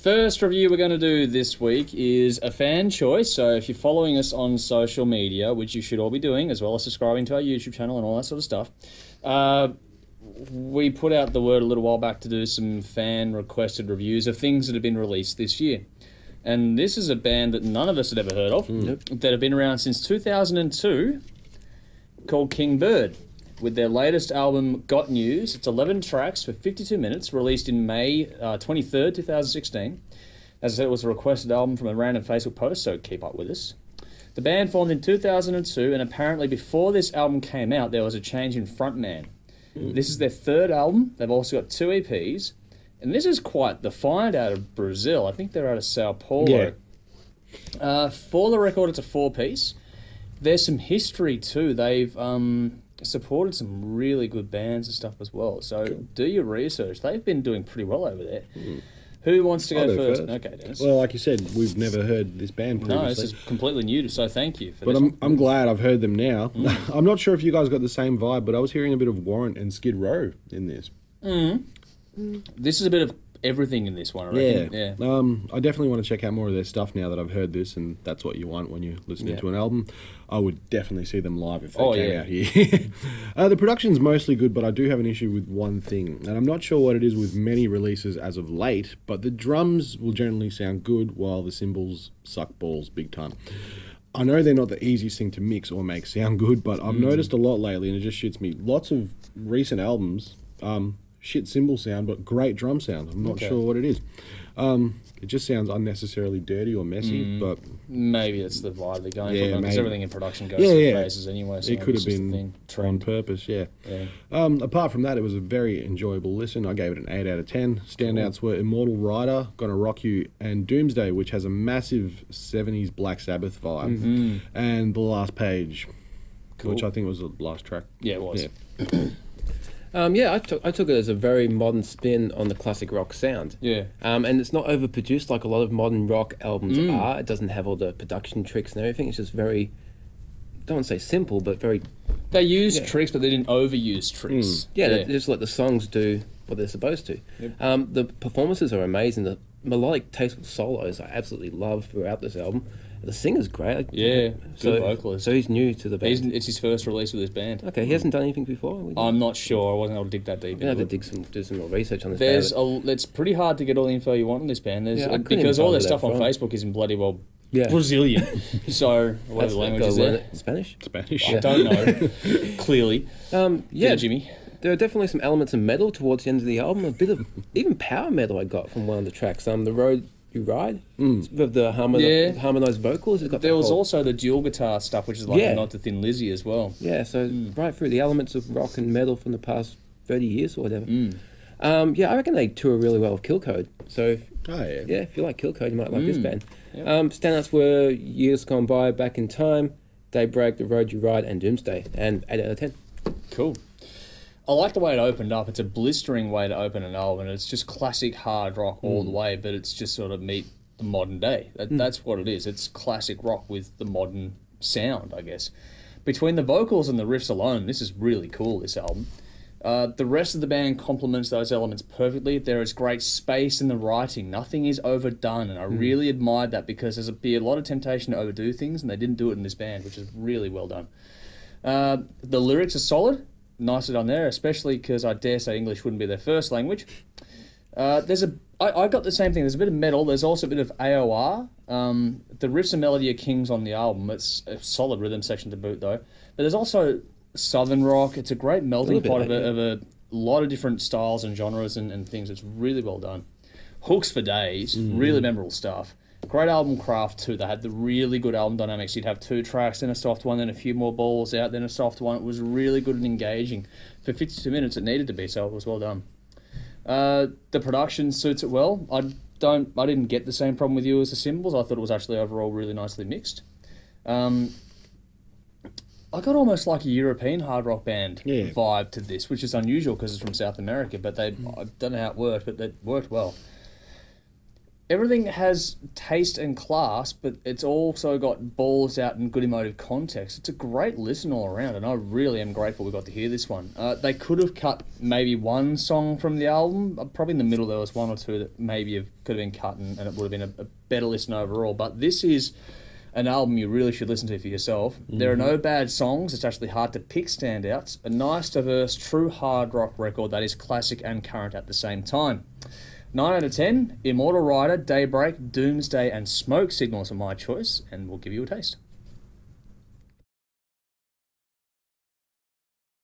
First review we're going to do this week is a fan choice. So if you're following us on social media, which you should all be doing, as well as subscribing to our YouTube channel and all that sort of stuff, we put out the word a little while back to do some fan-requested reviews of things that have been released this year. And this is a band that none of us had ever heard of, that have been around since 2002, called King Bird, with their latest album, Got News. It's 11 tracks for 52 minutes, released in May 23rd, 2016. As I said, it was a requested album from a random Facebook post, so keep up with us. The band formed in 2002, and apparently before this album came out, there was a change in frontman. This is their third album. They've also got 2 EPs. And this is quite the find out of Brazil. I think they're out of Sao Paulo. Yeah. For the record, it's a 4-piece. There's some history too. They've supported some really good bands and stuff as well. So do your research. They've been doing pretty well over there. Who wants to go first? Okay, Dennis. Well, like you said, we've never heard this band previously. No, this is completely new, so thank you for this. But I'm glad I've heard them now. I'm not sure if you guys got the same vibe, but I was hearing a bit of Warrant and Skid Row in this. This is a bit of everything in this one, I reckon. Yeah. I definitely want to check out more of their stuff now that I've heard this, and that's what you want when you're listening to an album. I would definitely see them live if they came out here. The production's mostly good, but I do have an issue with one thing, and I'm not sure what it is with many releases as of late, but the drums will generally sound good while the cymbals suck balls big time. I know they're not the easiest thing to mix or make sound good, but I've noticed a lot lately, and it just shits me. Lots of recent albums, shit cymbal sound, but great drum sound. I'm not sure what it is. It just sounds unnecessarily dirty or messy, but... Maybe it's the vibe they're going for, because everything in production goes through phases anyway. So it could have been on purpose, apart from that, it was a very enjoyable listen. I gave it an 8 out of 10. Standouts were Immortal Rider, Gonna Rock You, and Doomsday, which has a massive 70s Black Sabbath vibe. And The Last Page, which I think was the last track. Yeah, it was. I took it as a very modern spin on the classic rock sound. Yeah. And it's not overproduced like a lot of modern rock albums are. It doesn't have all the production tricks and everything. It's just very, I don't want to say simple, but very... They used tricks, but they didn't overuse tricks. They just let the songs do what they're supposed to. The performances are amazing. The melodic, tasteful solos I absolutely love throughout this album. The singer's great. Good vocalist. So he's new to the band. It's his first release with this band. Okay, he hasn't done anything before? I'm not sure. I wasn't able to dig that deep. You have to do some more research on this band. It's pretty hard to get all the info you want on this band. Because all their stuff on Facebook isn't bloody well Brazilian. So, whatever the language is there. Spanish? I don't know. Clearly. Jimmy. There are definitely some elements of metal towards the end of the album. A bit of even power metal I got from one of the tracks. The Road You Ride, with the harmonised vocals. There was also the dual guitar stuff, which is like a nod to Thin Lizzy as well. Yeah, so right through the elements of rock and metal from the past 30 years or whatever. I reckon they tour really well with Kill Code. So, if you like Kill Code, you might like this band. Standouts were Years Gone By, Back in Time, Daybreak, The Road You Ride, and Doomsday, and 8 out of 10. Cool. I like the way it opened up. It's a blistering way to open an album. It's just classic hard rock all the way, but it's just sort of meet the modern day. That's what it is. It's classic rock with the modern sound, I guess. Between the vocals and the riffs alone, this is really cool, this album. The rest of the band complements those elements perfectly. There is great space in the writing. Nothing is overdone, and I really admired that because there's a lot of temptation to overdo things, and they didn't do it in this band, which is really well done. The lyrics are solid. Nicely done there, especially because I dare say English wouldn't be their first language. I got the same thing. There's a bit of metal. There's also a bit of AOR. The riffs and melody are kings on the album. It's a solid rhythm section to boot, though. But there's also southern rock. It's a great melting pot of a lot of different styles and genres and things. It's really well done. Hooks for days. Really memorable stuff. Great album craft too. They had the really good album dynamics. You'd have 2 tracks, then a soft one, then a few more balls out, then a soft one. It was really good and engaging. For 52 minutes it needed to be, so it was well done. The production suits it well. I didn't get the same problem with you as the cymbals. I thought it was actually overall really nicely mixed. I got almost like a European hard rock band vibe to this, which is unusual because it's from South America, but I don't know how it worked, but it worked well. everything has taste and class, but it's also got balls out and good emotive context. It's a great listen all around, and I really am grateful we got to hear this one. They could have cut maybe one song from the album. Probably in the middle there was one or two that maybe could have been cut, and it would have been a better listen overall. But this is an album you really should listen to for yourself. There are no bad songs. It's actually hard to pick standouts. A nice, diverse, true hard rock record that is classic and current at the same time. 9 out of 10, Immortal Rider, Daybreak, Doomsday and Smoke Signals are my choice, and we'll give you a taste.